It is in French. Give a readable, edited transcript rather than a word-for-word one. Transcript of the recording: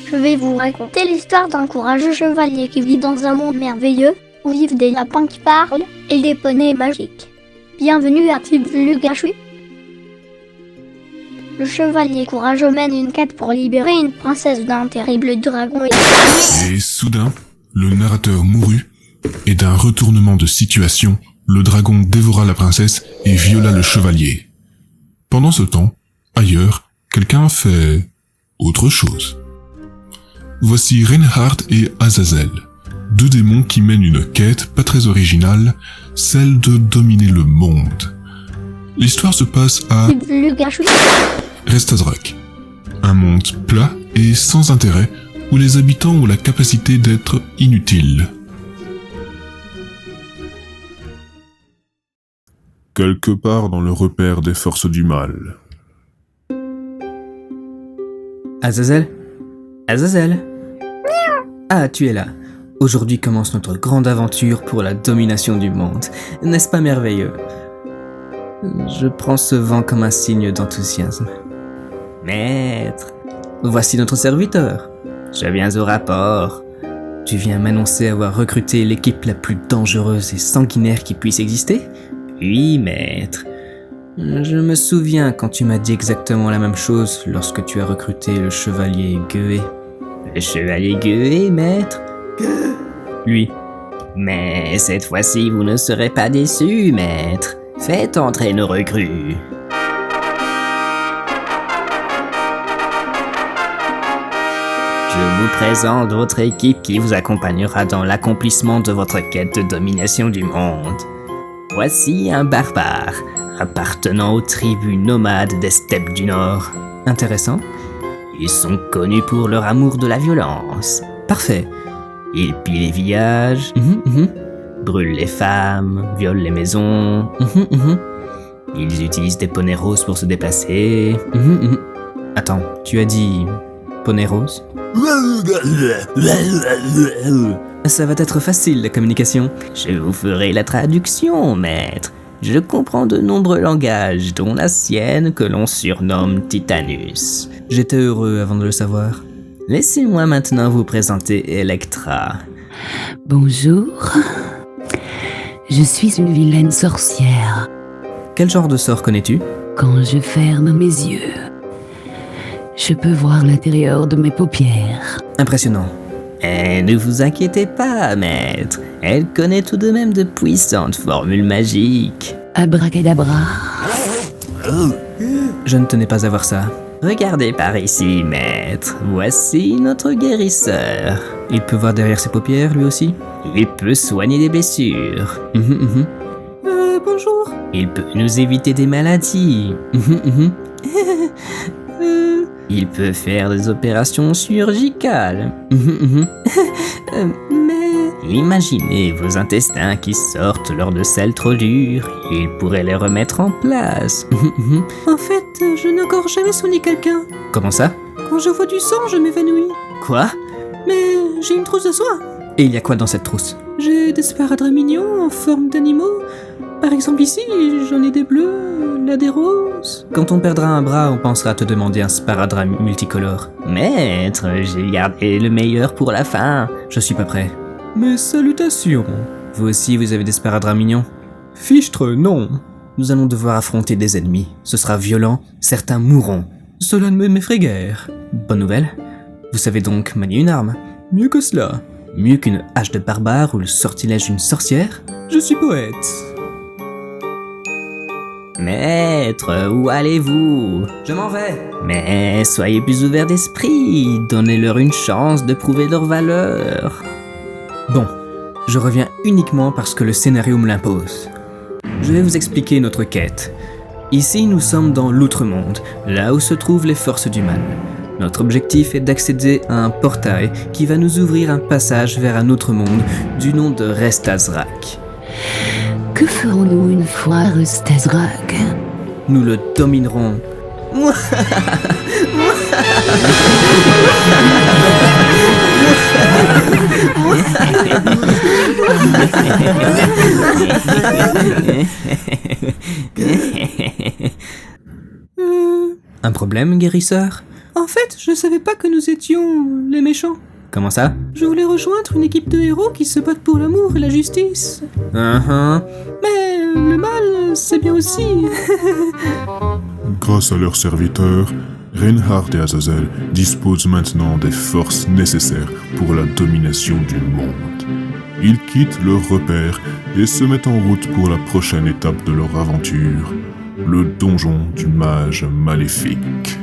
Je vais vous raconter l'histoire d'un courageux chevalier qui vit dans un monde merveilleux, où vivent des lapins qui parlent et des poneys magiques. Bienvenue à Tiblugachu. Le chevalier courageux mène une quête pour libérer une princesse d'un terrible dragon. Et soudain, le narrateur mourut, et d'un retournement de situation, le dragon dévora la princesse et viola le chevalier. Pendant ce temps, ailleurs, quelqu'un fait autre chose. Voici Reinhardt et Azazel, deux démons qui mènent une quête pas très originale, celle de dominer le monde. L'histoire se passe à Restazrak, un monde plat et sans intérêt où les habitants ont la capacité d'être inutiles. Quelque part dans le repère des forces du mal. Azazel ? Azazel ? Ah, tu es là. Aujourd'hui commence notre grande aventure pour la domination du monde. N'est-ce pas merveilleux ? Je prends ce vent comme un signe d'enthousiasme. Maître, voici notre serviteur. Je viens au rapport. Tu viens m'annoncer avoir recruté l'équipe la plus dangereuse et sanguinaire qui puisse exister ? Oui, maître. Je me souviens quand tu m'as dit exactement la même chose lorsque tu as recruté le chevalier Gueué. Le chevalier Gueué, maître ? Lui. Mais cette fois-ci, vous ne serez pas déçus, maître. Faites entrer nos recrues. Je vous présente votre équipe qui vous accompagnera dans l'accomplissement de votre quête de domination du monde. Voici un barbare, appartenant aux tribus nomades des steppes du Nord. Intéressant. Ils sont connus pour leur amour de la violence. Parfait. Ils pillent les villages, brûlent les femmes, violent les maisons. Ils utilisent des poneys roses pour se déplacer. Attends, tu as dit poney rose ? Ça va être facile, la communication. Je vous ferai la traduction, maître. Je comprends de nombreux langages, dont la sienne que l'on surnomme Titanus. J'étais heureux avant de le savoir. Laissez-moi maintenant vous présenter Electra. Bonjour. Je suis une vilaine sorcière. Quel genre de sort connais-tu ? Quand je ferme mes yeux, je peux voir l'intérieur de mes paupières. Impressionnant. Et ne vous inquiétez pas, maître. Elle connaît tout de même de puissantes formules magiques. Abracadabra. Je ne tenais pas à voir ça. Regardez par ici, maître. Voici notre guérisseur. Il peut voir derrière ses paupières, lui aussi ? Il peut soigner des blessures. Bonjour. Il peut nous éviter des maladies. Il peut faire des opérations chirurgicales. Mais imaginez vos intestins qui sortent lors de selles trop dures. Il pourrait les remettre en place. En fait, je n'ai encore jamais soigné quelqu'un. Comment ça ? Quand je vois du sang, je m'évanouis. Quoi ? Mais j'ai une trousse de soins. Et il y a quoi dans cette trousse ? J'ai des sparadraps mignons en forme d'animaux. Par exemple ici, j'en ai des bleus, là des roses. Quand on perdra un bras, on pensera te demander un sparadrap multicolore. Maître, j'ai gardé le meilleur pour la fin. Je suis pas prêt. Mais salutations. Vous aussi, vous avez des sparadraps mignons ? Fichtre, non. Nous allons devoir affronter des ennemis. Ce sera violent, certains mourront. Cela ne m'effraie guère. Bonne nouvelle. Vous savez donc manier une arme ? Mieux que cela. Mieux qu'une hache de barbare ou le sortilège d'une sorcière ? Je suis poète. Maître, où allez-vous ? Je m'en vais. Mais soyez plus ouverts d'esprit, donnez-leur une chance de prouver leur valeur. Bon, je reviens uniquement parce que le scénario me l'impose. Je vais vous expliquer notre quête. Ici, nous sommes dans l'Outre-Monde, là où se trouvent les forces du mal. Notre objectif est d'accéder à un portail qui va nous ouvrir un passage vers un autre monde du nom de Restazrak. Que ferons-nous une fois à Restazrak ? Nous le dominerons. Un problème, guérisseur ? En En fait, je savais pas que nous étions les méchants. Comment ça? Je voulais rejoindre une équipe de héros qui se battent pour l'amour et la justice. Mais le mal, c'est bien aussi. Grâce à leurs serviteurs, Reinhardt et Azazel disposent maintenant des forces nécessaires pour la domination du monde. Ils quittent leur repère et se mettent en route pour la prochaine étape de leur aventure, le donjon du mage maléfique.